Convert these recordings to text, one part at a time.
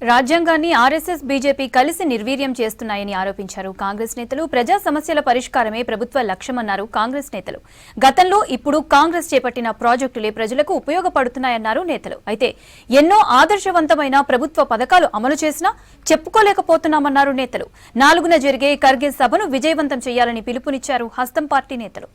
రాజ్యాంగాన్ని RSS BJP కలిసి నిర్వీర్యం చేస్తున్నాయని ఆరోపించారు కాంగ్రెస్ నేతలు. ప్రజా సమస్యల పరిష్కారమే ప్రభుత్వ లక్ష్యమన్నారు కాంగ్రెస్ నేతలు. గతంలో ఇప్పుడు కాంగ్రెస్ చేపట్టిన ప్రాజెక్టులే ప్రజలకు ఉపయోగపడుతున్నాయన్నారు నేతలు. అయితే ఎన్నో ఆదర్శవంతమైన ప్రభుత్వ పథకాలు అమలు చేసినా చెప్పుకోలేకపోతున్నామన్నారు నేతలు. 4న జరిగే కార్గిల్ సభను విజయవంతం చేయాలని పిలుపునిచ్చారు హస్తం పార్టీ నేతలు.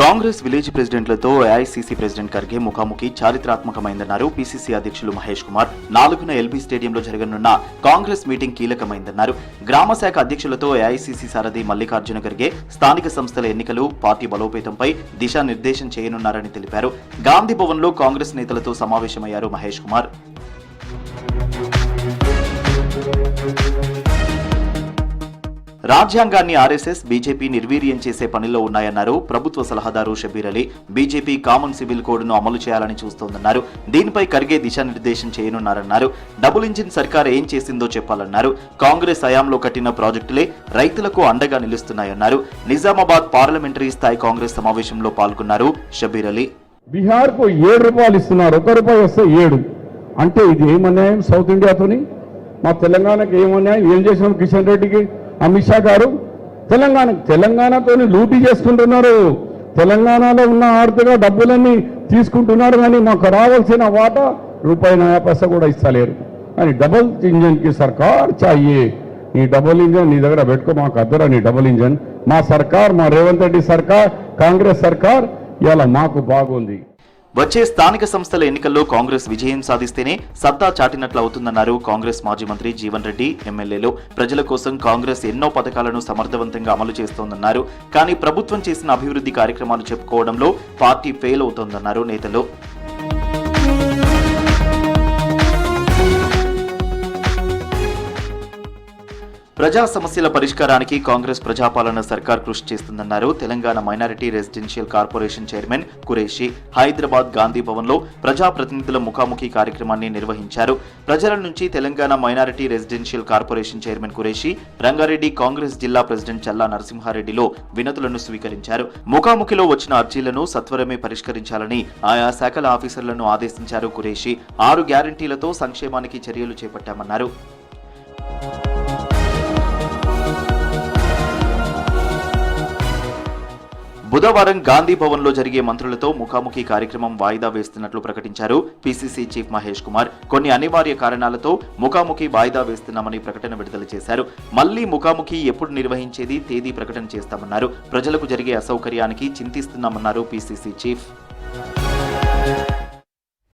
కాంగ్రెస్ విలేజ్ ప్రెసిడెంట్లతో ఏఐసీసీ ప్రెసిడెంట్ ఖర్గే ముఖాముఖి చారిత్రాత్మకమైందన్నారు పీసీసీ అధ్యక్షులు మహేష్ కుమార్. 4న ఎల్బీ స్టేడియంలో జరగనున్న కాంగ్రెస్ మీటింగ్ కీలకమైందన్నారు. గ్రామ శాఖ అధ్యక్షులతో ఏఐసీసీ సారథి మల్లికార్జున ఖర్గే స్థానిక సంస్థల ఎన్నికలు, పార్టీ బలోపేతంపై దిశానిర్దేశం చేయనున్నారని తెలిపారు. గాంధీ భవన్ లో కాంగ్రెస్ నేతలతో సమావేశమయ్యారు మహేష్ కుమార్. రాజ్యాంగాన్ని ఆర్ఎస్ఎస్ బీజేపీ నిర్వీర్యం చేసే పనిలో ఉన్నాయన్నారు ప్రభుత్వ సలహాదారు Shabbir Ali. BJP common civil కోడ్ను అమలు చేయాలని చూస్తోందన్నారు. దీనిపై ఖర్గే దిశానిర్దేశం చేయనున్నారన్నారు. డబుల్ ఇంజిన్ సర్కార్ ఏం చేసిందో చెప్పాలన్నారు. కాంగ్రెస్ హయాంలో కట్టిన ప్రాజెక్టులే రైతులకు అండగా నిలుస్తున్నాయన్నారు. నిజామాబాద్ పార్లమెంటరీ స్థాయి కాంగ్రెస్ సమావేశంలో పాల్గొన్నారు షబీర్ అలీ. బీహార్ కు 7 రూపాయలు ఇస్తున్నారు, 1 రూపాయి వస్తే 7 అంటే ఇది ఏమన్యాయం? సౌత్ ఇండియాతోని మా తెలంగాణకి ఏమన్యాయం? ఏం చేసిన కిషన్ రెడ్డికి అమిత్ షా గారు తెలంగాణతోని లూటీ చేసుకుంటున్నారు. తెలంగాణలో ఉన్న ఆర్థిక డబ్బులన్నీ తీసుకుంటున్నారు, కానీ మాకు రావాల్సిన వాటా ₹0.5 కూడా ఇస్తలేరు. అని డబుల్ ఇంజన్ కి సర్కార్ చాయే. నీ డబుల్ ఇంజన్ నీ దగ్గర పెట్టుకో, మాకు అద్దరా నీ డబుల్ ఇంజన్. మా సర్కార్, మా రేవంత్ రెడ్డి సర్కార్, కాంగ్రెస్ సర్కార్ ఇలా మాకు బాగుంది. వచ్చే స్థానిక సంస్థల ఎన్నికల్లో కాంగ్రెస్ విజయం సాధిస్తేనే సత్తా చాటినట్లు అవుతుందన్నారు కాంగ్రెస్ మాజీ మంత్రి జీవన్ రెడ్డి. ఎమ్మెల్యేలు ప్రజల కోసం కాంగ్రెస్ ఎన్నో పథకాలను సమర్థవంతంగా అమలు చేస్తోందన్నారు. కానీ ప్రభుత్వం చేసిన అభివృద్ధి కార్యక్రమాలు చెప్పుకోవడంలో పార్టీ ఫెయిల్ అవుతోందన్నారు నేతలు. ప్రజా సమస్యల పరిష్కారానికి కాంగ్రెస్ ప్రజాపాలన సర్కార్ కృషి చేస్తుందన్నారు Telangana minority residential corporation chairman Qureshi. Hyderabad Gandhi Bhavan లో ప్రజాప్రతినిధుల ముఖాముఖి కార్యక్రమాన్ని నిర్వహించారు. ప్రజల నుంచి Telangana minority residential corporation chairman Qureshi, Rangareddy Congress జిల్లా ప్రెసిడెంట్ చల్లా నరసింహారెడ్డిలో వినతులను స్వీకరించారు. ముఖాముఖిలో వచ్చిన అర్జీలను సత్వరమే పరిష్కరించాలని ఆయా శాఖల ఆఫీసర్లను ఆదేశించారు ఖురేషి. 6 గ్యారంటీలతో సంక్షేమానికి చర్యలు చేపట్టామన్నారు. బుధవారం గాంధీ భవన్ లో జరిగే మంత్రులతో ముఖాముఖి కార్యక్రమం వాయిదా వేస్తున్నట్లు ప్రకటించారు పీసీసీ చీఫ్ మహేష్ కుమార్. కొన్ని అనివార్య కారణాలతో ముఖాముఖి వాయిదా వేస్తున్నామని ప్రకటన విడుదల చేశారు. మళ్లీ ముఖాముఖి ఎప్పుడు నిర్వహించేది తేదీ ప్రకటన చేస్తామన్నారు. ప్రజలకు జరిగే అసౌకర్యానికి చింతిస్తున్నామన్నారు పీసీసీ చీఫ్.